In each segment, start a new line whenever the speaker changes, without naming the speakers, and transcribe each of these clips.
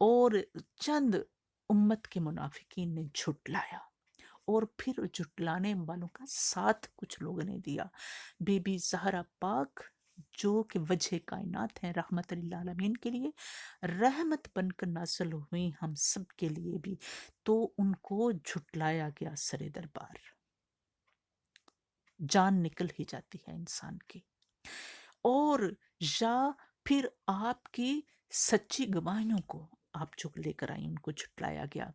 اور چند امت کے منافقین نے جھٹلایا، اور پھر جھٹلانے والوں کا ساتھ کچھ لوگوں نے دیا۔ بی بی زہرا پاک جو کہ وجہ کائنات ہیں، رحمت للعالمین کے لیے، رحمت بن کر نازل ہوئی ہم سب کے لیے بھی، تو ان کو جھٹلایا گیا سر دربار، جان نکل ہی جاتی ہے انسان کی۔ اور یا پھر آپ کی سچی گواہیوں کو آپ جو لے کر آئی ان کو جھٹلایا گیا۔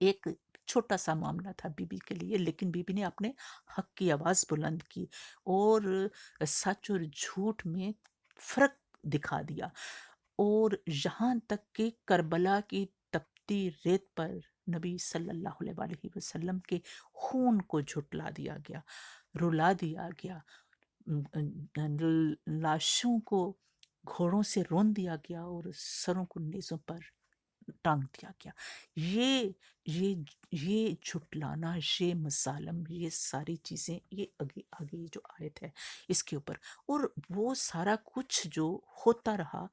ایک چھوٹا سا معاملہ تھا بی بی کے لیے، لیکن بی بی نے اپنے حق کی آواز بلند کی اور سچ اور جھوٹ میں فرق دکھا دیا، اور یہاں تک کہ کربلا کی تپتی ریت پر نبی صلی اللہ علیہ وآلہ وسلم کے خون کو جھٹلا دیا گیا، رلا دیا گیا، لاشوں کو گھوڑوں سے رون دیا گیا اور سروں کو نیزوں پر ٹانگ دیا گیا۔ یہ یہ یہ جھٹلانا، یہ مظالم، یہ ساری چیزیں، یہ آگے آگے جو آیت ہے اس کے اوپر، اور وہ سارا کچھ جو ہوتا رہا،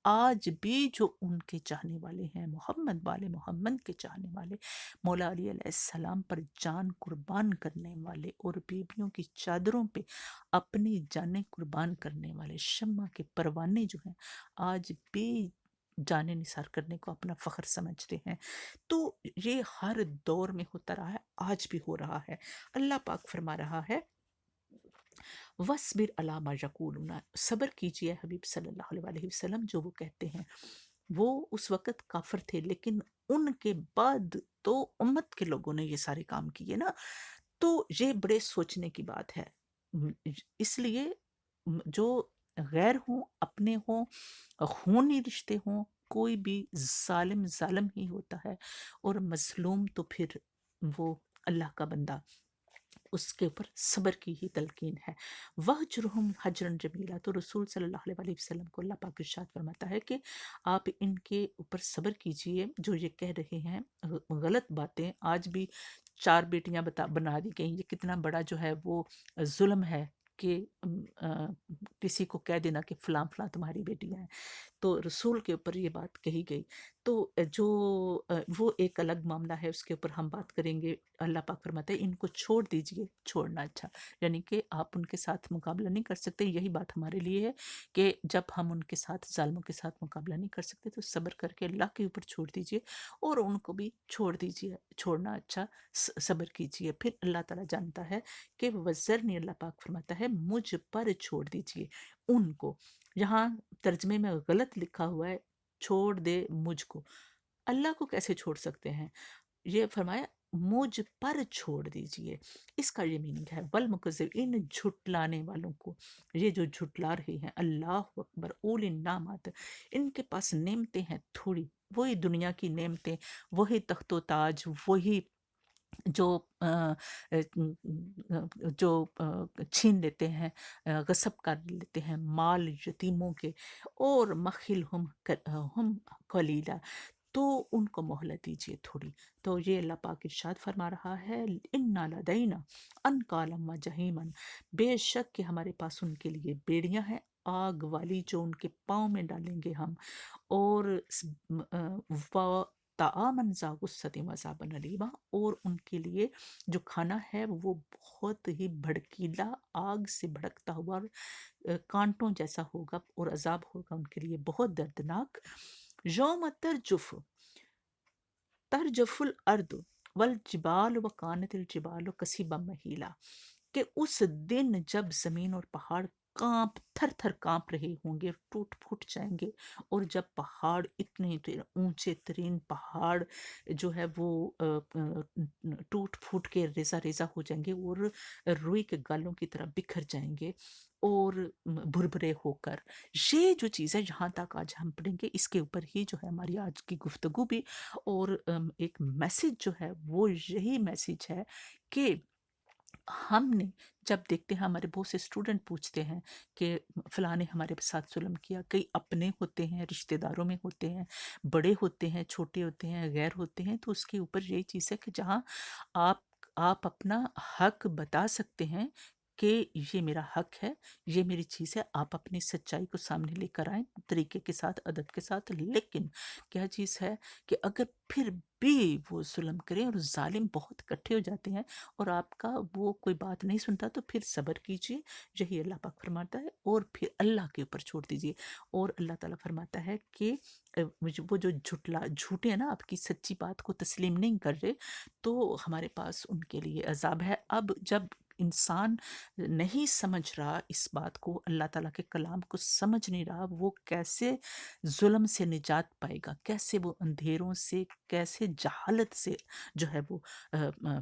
آج بھی جو ان کے چاہنے والے ہیں، محمد والے، محمد کے چاہنے والے، مولا علی علیہ السلام پر جان قربان کرنے والے اور بیبیوں کی چادروں پہ اپنی جانیں قربان کرنے والے شمع کے پروانے جو ہیں، آج بھی جانیں نثار کرنے کو اپنا فخر سمجھتے ہیں۔ تو یہ ہر دور میں ہوتا رہا ہے، آج بھی ہو رہا ہے۔ اللہ پاک فرما رہا ہے وَاصْبِرْ عَلَىٰ مَا يَقُولُونَ، صبر کیجئے حبیب صلی اللہ علیہ وآلہ وسلم جو وہ کہتے ہیں۔ وہ اس وقت کافر تھے، لیکن ان کے بعد تو امت کے لوگوں نے یہ سارے کام کیے نا، تو یہ بڑے سوچنے کی بات ہے۔ اس لیے جو غیر ہوں، اپنے ہوں، خونی رشتے ہوں، کوئی بھی ظالم ظالم ہی ہوتا ہے، اور مظلوم تو پھر وہ اللہ کا بندہ، اس کے اوپر صبر کی ہی تلقین ہے۔ وَهْجُرْهُمْ حَجْرًا جَمِيلًا، تو رسول صلی اللہ علیہ وآلہ وسلم کو اللہ پاک ارشاد فرماتا ہے کہ آپ ان کے اوپر صبر کیجئے جو یہ کہہ رہے ہیں غلط باتیں۔ آج بھی 4 بیٹیاں بنا دی گئیں، یہ کتنا بڑا جو ہے وہ ظلم ہے کہ کسی کو کہہ دینا کہ فلاں فلاں تمہاری بیٹیاں ہیں، تو رسول کے اوپر یہ بات کہی گئی۔ تو جو وہ ایک الگ معاملہ ہے، اس کے اوپر ہم بات کریں گے۔ اللہ پاک فرماتے ہیں ان کو چھوڑ دیجئے، چھوڑنا اچھا، یعنی کہ آپ ان کے ساتھ مقابلہ نہیں کر سکتے۔ یہی بات ہمارے لیے ہے کہ جب ہم ان کے ساتھ، ظالموں کے ساتھ مقابلہ نہیں کر سکتے، تو صبر کر کے اللہ کے اوپر چھوڑ دیجئے، اور ان کو بھی چھوڑ دیجئے، چھوڑنا اچھا، صبر کیجئے۔ پھر اللہ تعالیٰ جانتا ہے کہ وَذَرْنِي، اللہ پاک فرماتا ہے مجھ پر چھوڑ دیجئے ان کو۔ یہاں ترجمے میں غلط لکھا ہوا ہے چھوڑ دے مجھ کو، اللہ کو کیسے چھوڑ سکتے ہیں؟ یہ فرمایا مجھ پر چھوڑ دیجئے، اس کا یہ میننگ ہے والمکذبین، جھٹلانے والوں کو، یہ جو جھٹلا رہے ہیں، اللہ اکبر، اول النعمات، ان کے پاس نعمتیں ہیں تھوڑی، وہی دنیا کی نعمتیں، وہی تخت و تاج، وہی جو جو چھین لیتے ہیں، غصب کر لیتے ہیں مال یتیموں کے، اور مخل ہم قلیلا، تو ان کو مہلت دیجیے تھوڑی۔ تو یہ اللہ پاک ارشاد فرما رہا ہے انا لدینا انکالا و جہیما، بے شک کہ ہمارے پاس ان کے لیے بیڑیاں ہیں آگ والی جو ان کے پاؤں میں ڈالیں گے ہم، اور طعامًا ذا غصۃ وعذابًا الیما، اور ان کے لیے جو کھانا ہے وہ بہت ہی بھڑکیلا، آگ سے بھڑکتا ہوا اور کانٹوں جیسا ہوگا، اور عذاب ہوگا ان کے لیے بہت دردناک۔ یوم ترجف الارض والجبال وکانت الجبال کثیبا مہیلا، کہ اس دن جب زمین اور پہاڑ کانپ، تھر تھر کانپ رہے ہوں گے، ٹوٹ پھوٹ جائیں گے، اور جب پہاڑ، اتنے اونچے ترین پہاڑ جو ہے وہ ٹوٹ پھوٹ کے ریزہ ریزہ ہو جائیں گے، اور روئی کے گالوں کی طرح بکھر جائیں گے اور بھربھرے ہو کر۔ یہ جو چیز ہے یہاں تک آج ہم پڑھیں گے، اس کے اوپر ہی جو ہے ہماری آج کی گفتگو بھی، اور ایک میسج جو ہے وہ یہی میسج ہے کہ ہم نے جب دیکھتے ہیں، ہمارے بہت سے اسٹوڈنٹ پوچھتے ہیں کہ فلاں نے ہمارے ساتھ ظلم کیا، کئی اپنے ہوتے ہیں، رشتہ داروں میں ہوتے ہیں، بڑے ہوتے ہیں، چھوٹے ہوتے ہیں، غیر ہوتے ہیں، تو اس کے اوپر یہی چیز ہے کہ جہاں آپ اپنا حق بتا سکتے ہیں کہ یہ میرا حق ہے، یہ میری چیز ہے، آپ اپنی سچائی کو سامنے لے کر آئیں طریقے کے ساتھ، ادب کے ساتھ، لیکن کیا چیز ہے کہ اگر پھر بھی وہ ظلم کریں اور ظالم بہت اکٹھے ہو جاتے ہیں اور آپ کا وہ کوئی بات نہیں سنتا تو پھر صبر کیجئے، یہی اللہ پاک فرماتا ہے، اور پھر اللہ کے اوپر چھوڑ دیجئے۔ اور اللہ تعالیٰ فرماتا ہے کہ وہ جو جھوٹے ہیں نا، آپ کی سچی بات کو تسلیم نہیں کر رہے، تو ہمارے پاس ان کے لیے عذاب ہے۔ اب جب انسان نہیں سمجھ رہا اس بات کو، اللہ تعالیٰ کے کلام کو سمجھ نہیں رہا، وہ کیسے ظلم سے نجات پائے گا، کیسے وہ اندھیروں سے، کیسے جہالت سے جو ہے وہ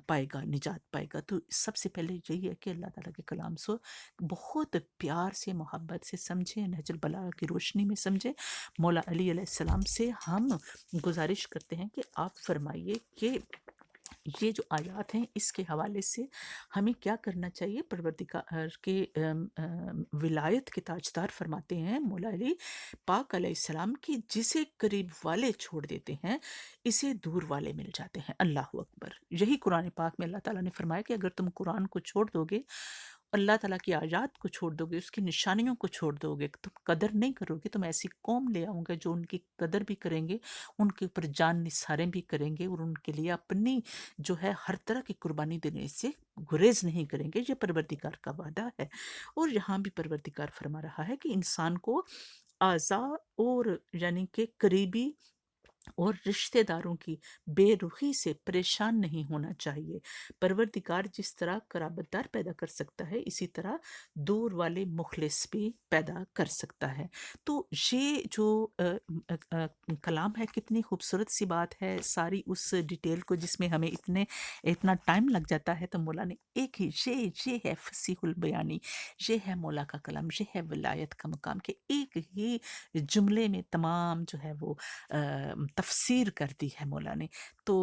پائے گا، نجات پائے گا۔ تو سب سے پہلے یہی ہے کہ اللہ تعالیٰ کے کلام سو بہت پیار سے، محبت سے سمجھیں، نہج البلاغہ کی روشنی میں سمجھیں۔ مولا علی علیہ السلام سے ہم گزارش کرتے ہیں کہ آپ فرمائیے کہ یہ جو آیات ہیں اس کے حوالے سے ہمیں کیا کرنا چاہیے۔ پروردگار کے ولایت کے تاجدار فرماتے ہیں مولا علی پاک علیہ السلام کی جسے قریب والے چھوڑ دیتے ہیں اسے دور والے مل جاتے ہیں۔ اللہ اکبر۔ یہی قرآن پاک میں اللہ تعالیٰ نے فرمایا کہ اگر تم قرآن کو چھوڑ دو گے، اللہ تعالیٰ کی آیات کو چھوڑ دو گے، اس کی نشانیوں کو چھوڑ دو گے، تم قدر نہیں کرو گے، تم ایسی قوم لے آؤں گے جو ان کی قدر بھی کریں گے، ان کے اوپر جان نثاریں بھی کریں گے، اور ان کے لیے اپنی جو ہے ہر طرح کی قربانی دینے سے گریز نہیں کریں گے۔ یہ پروردگار کا وعدہ ہے۔ اور یہاں بھی پروردگار فرما رہا ہے کہ انسان کو اعضاء اور یعنی کہ قریبی اور رشتہ داروں کی بے رخی سے پریشان نہیں ہونا چاہیے۔ پروردگار جس طرح قرابت دار پیدا کر سکتا ہے، اسی طرح دور والے مخلص بھی پیدا کر سکتا ہے۔ تو یہ جو کلام ہے، کتنی خوبصورت سی بات ہے، ساری اس ڈیٹیل کو جس میں ہمیں اتنا ٹائم لگ جاتا ہے، تو مولا نے ایک ہی یہ ہے فصیح البیانی، یہ ہے مولا کا کلام، یہ ہے ولایت کا مقام، کہ ایک ہی جملے میں تمام جو ہے وہ تفسیر کر دی ہے مولا نے۔ تو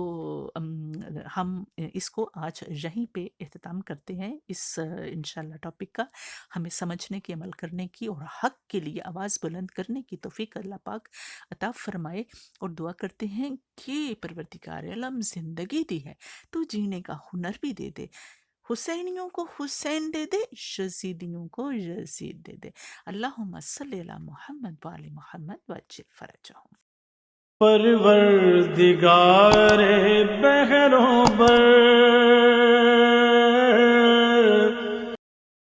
ہم اس کو آج یہیں پہ اختتام کرتے ہیں، اس انشاءاللہ ٹاپک کا۔ ہمیں سمجھنے کی، عمل کرنے کی اور حق کے لیے آواز بلند کرنے کی توفیق اللہ پاک عطا فرمائے، اور دعا کرتے ہیں کہ پروردگار عالم زندگی دی ہے تو جینے کا ہنر بھی دے دے، حسینیوں کو حسین دے دے، یزیدیوں کو یزید دے دے۔ اللہم صلی علی محمد وآل محمد وعجل فرجہم۔
پروردگار بحروں بر